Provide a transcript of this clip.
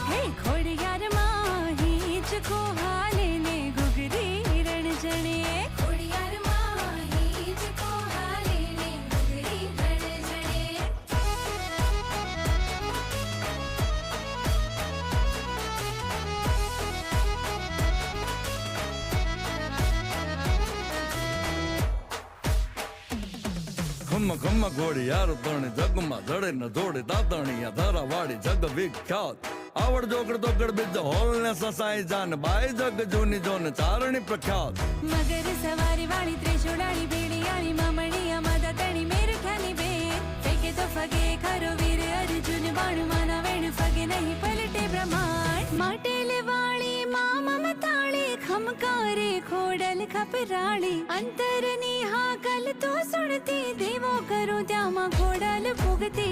હે ખોડિયાર માં હીચ કો હાલે ને ઘુઘરી રણ જણે ખોડિયાર માં હીચ કો હાલે ને ઘુઘરી રણ જણે ખમ ખમ ઘોડિયાર તણી જગમાં જડે ન જોડે દાતણિયા ધરા વાળી જગ વિખ્યાત આવડ જોગડ દોગડ બીજ હોલ ને સસાઈ જાન બાઈ જગ જૂની જોન ચારણી પ્રખ્યાત મગર સવારી વાળી ત્રિશુળાળી ભેડિયાળી મામણીયા માતા તણી મેરઠાની બેન ફેંકે તો ફગે ખરો વીર અર્જુન બાણ માના વેણ ફગે નહીં પલટે બ્રહ્માંડ માટેલ વાળી મા મમતાળી ખમકારે ખોડલ ખપરાળી અંતરની હાકલ તો સુણતી દેવો કરો ત્યાંમાં ખોડલ ભોગતી